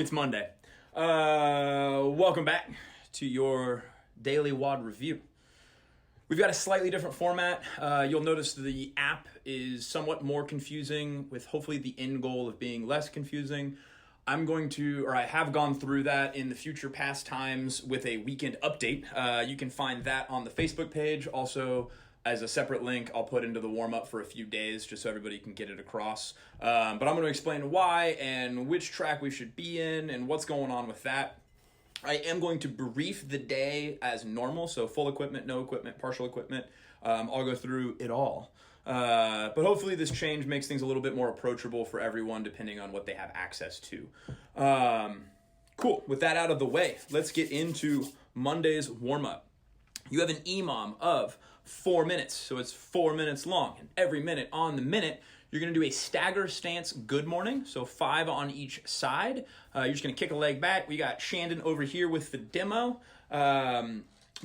It's Monday. Welcome back to your daily WOD review. We've got a slightly different format. You'll notice the app is somewhat more confusing, with hopefully the end goal of being less confusing. I have gone through that in the future past times with a weekend update. You can find that on the Facebook page. Also, as a separate link, I'll put into the warm-up for a few days just so everybody can get it across. But I'm going to explain why and which track we should be in and what's going on with that. I am going to brief the day as normal, so full equipment, no equipment, partial equipment. I'll go through it all. But hopefully this change makes things a little bit more approachable for everyone depending on what they have access to. Cool. With that out of the way, let's get into Monday's warm-up. You have an EMOM of 4 minutes, so it's 4 minutes long. And every minute on the minute, you're going to do a stagger stance good morning, so 5 on each side. You're just going to kick a leg back. We got Shandon over here with the demo.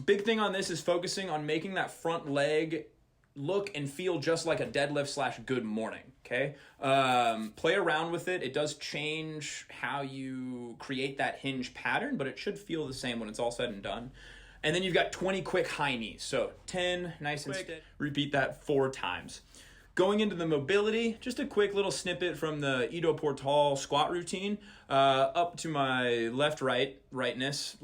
Big thing on this is focusing on making that front leg look and feel just like a deadlift / good morning, okay? Play around with it. It does change how you create that hinge pattern, but it should feel the same when it's all said and done. And then you've got 20 quick high knees. So 10, nice and quick. Repeat that 4 times. Going into the mobility, just a quick little snippet from the Ido Portal squat routine. Up to my leftness,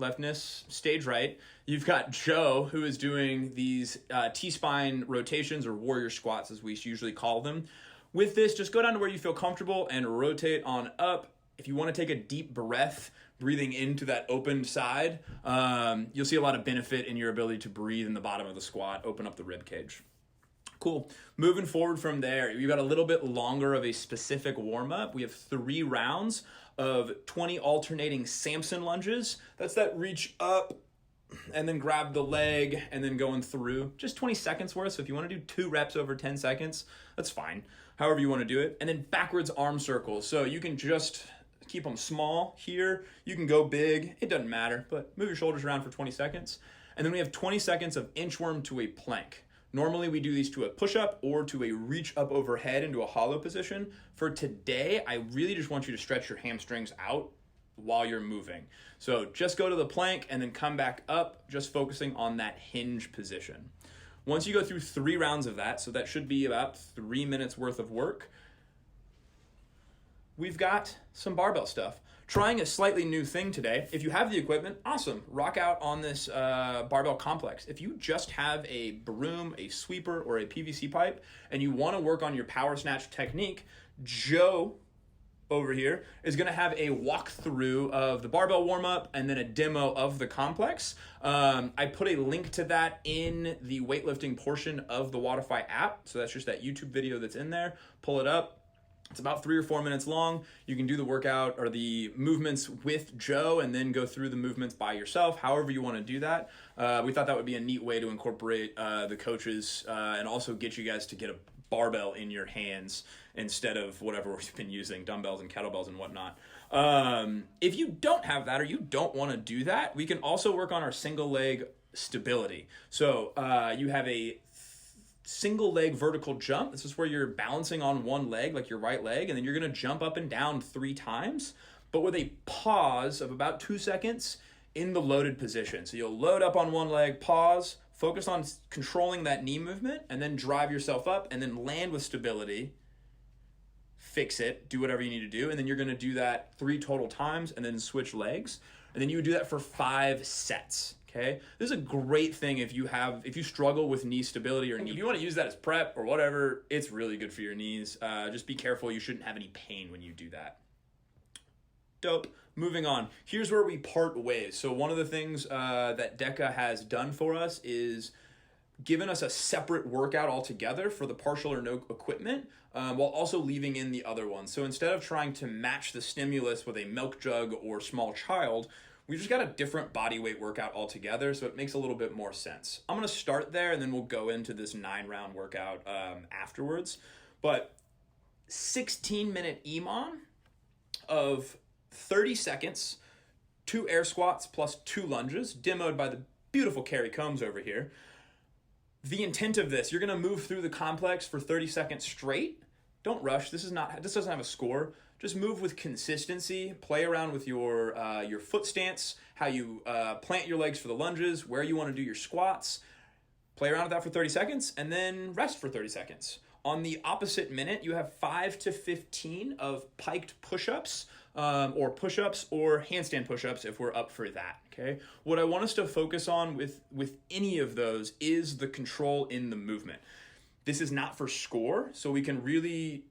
stage right. You've got Joe, who is doing these T-spine rotations, or warrior squats as we usually call them. With this, just go down to where you feel comfortable and rotate on up. If you want to take a deep breath, breathing into that opened side, you'll see a lot of benefit in your ability to breathe in the bottom of the squat, open up the rib cage. Cool. Moving forward from there, we've got a little bit longer of a specific warm-up. We have 3 rounds of 20 alternating Samson lunges. That's that reach up and then grab the leg and then going through. Just 20 seconds worth. So if you want to do 2 reps over 10 seconds, that's fine. However you want to do it. And then backwards arm circles. So you can just keep them small here. You can go big. It doesn't matter, but move your shoulders around for 20 seconds. And then we have 20 seconds of inchworm to a plank. Normally we do these to a push-up or to a reach up overhead into a hollow position. For today, I really just want you to stretch your hamstrings out while you're moving. So just go to the plank and then come back up, just focusing on that hinge position. Once you go through 3 rounds of that, so that should be about 3 minutes worth of work, we've got some barbell stuff. Trying a slightly new thing today. If you have the equipment, awesome. Rock out on this barbell complex. If you just have a broom, a sweeper, or a PVC pipe, and you want to work on your power snatch technique, Joe over here is going to have a walkthrough of the barbell warm-up and then a demo of the complex. I put a link to that in the weightlifting portion of the Wodify app. So that's just that YouTube video that's in there. Pull it up. It's about 3 or 4 minutes long. You can do the workout or the movements with Joe and then go through the movements by yourself, however you want to do that. We thought that would be a neat way to incorporate the coaches and also get you guys to get a barbell in your hands instead of whatever we've been using, dumbbells and kettlebells and whatnot. If you don't have that or you don't want to do that, we can also work on our single leg stability. So you have a single leg vertical jump. This is where you're balancing on one leg, like your right leg, and then you're going to jump up and down 3 times, but with a pause of about 2 seconds in the loaded position. So you'll load up on one leg, pause, focus on controlling that knee movement, and then drive yourself up and then land with stability, fix it, do whatever you need to do, and then you're going to do that 3 total times and then switch legs. And then you would do that for 5 sets. Okay, this is a great thing if you struggle with knee stability or knee. If you want to use that as prep or whatever, it's really good for your knees. Just be careful. You shouldn't have any pain when you do that. Dope. Moving on. Here's where we part ways. So one of the things that DECA has done for us is given us a separate workout altogether for the partial or no equipment, while also leaving in the other one. So instead of trying to match the stimulus with a milk jug or small child, we just got a different body weight workout altogether, so it makes a little bit more sense. I'm going to start there, and then we'll go into this 9-round workout afterwards. But 16-minute EMOM of 30 seconds, 2 air squats plus 2 lunges, demoed by the beautiful Carrie Combs over here. The intent of this, you're going to move through the complex for 30 seconds straight. Don't rush. This doesn't have a score. just move with consistency, play around with your foot stance, how you plant your legs for the lunges, where you want to do your squats. Play around with that for 30 seconds and then rest for 30 seconds. On the opposite minute, you have 5 to 15 of piked push-ups or push-ups or handstand push-ups if we're up for that, okay? What I want us to focus on with any of those is the control in the movement. This is not for score, so we can really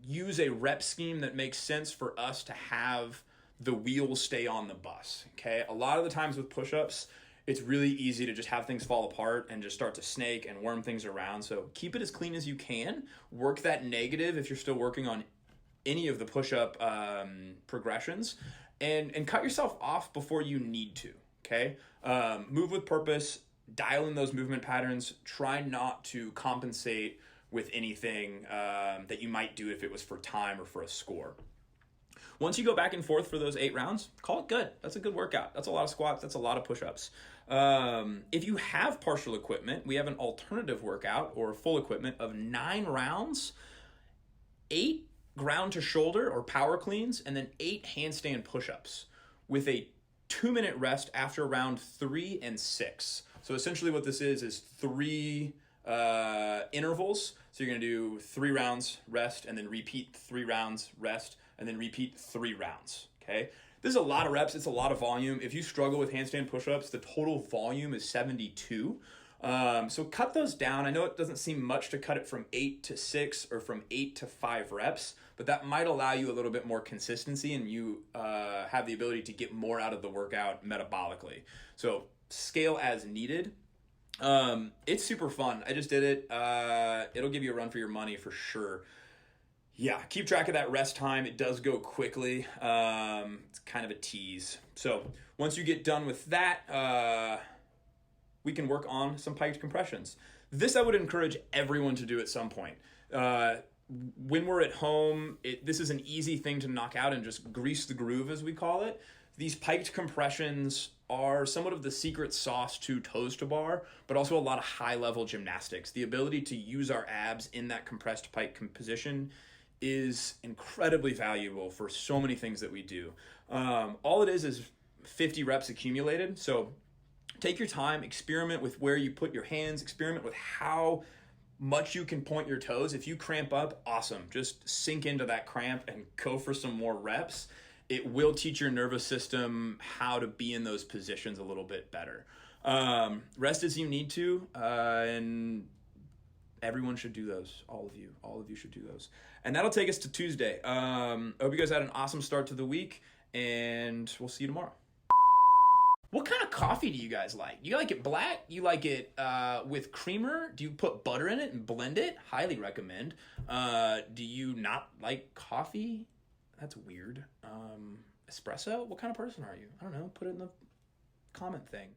use a rep scheme that makes sense for us to have the wheels stay on the bus, okay? A lot of the times with push-ups, it's really easy to just have things fall apart and just start to snake and worm things around. So keep it as clean as you can. Work that negative if you're still working on any of the push-up progressions, and cut yourself off before you need to, okay? Move with purpose, dial in those movement patterns, try not to compensate with anything that you might do if it was for time or for a score. Once you go back and forth for those 8 rounds, call it good. That's a good workout. That's a lot of squats. That's a lot of push-ups. If you have partial equipment, we have an alternative workout or full equipment of 9 rounds, 8 ground to shoulder or power cleans, and then 8 handstand push-ups with a 2-minute rest after round 3 and 6. So essentially what this is 3 intervals. So you're going to do 3 rounds, rest, and then repeat 3 rounds, rest, and then repeat 3 rounds, okay? This is a lot of reps. It's a lot of volume. If you struggle with handstand push-ups, the total volume is 72. So cut those down. I know it doesn't seem much to cut it from 8 to 6 or from 8 to 5 reps, but that might allow you a little bit more consistency and you have the ability to get more out of the workout metabolically. So scale as needed. It's super fun. I just did it. It'll give you a run for your money for sure. Yeah, keep track of that rest time. It does go quickly. It's kind of a tease. So once you get done with that, we can work on some piked compressions. This I would encourage everyone to do at some point. When we're at home, this is an easy thing to knock out and just grease the groove, as we call it. These piked compressions are somewhat of the secret sauce to toes to bar, but also a lot of high-level gymnastics. The ability to use our abs in that compressed pike position is incredibly valuable for so many things that we do. All it is 50 reps accumulated. So take your time, experiment with where you put your hands, experiment with how much you can point your toes. If you cramp up, awesome. Just sink into that cramp and go for some more reps. It will teach your nervous system how to be in those positions a little bit better. Rest as you need to, and everyone should do those. All of you should do those. And that'll take us to Tuesday. I hope you guys had an awesome start to the week, and we'll see you tomorrow. What kind of coffee do you guys like? You like it black? You like it with creamer? Do you put butter in it and blend it? Highly recommend. Do you not like coffee? That's weird. Espresso? What kind of person are you? I don't know. Put it in the comment thing.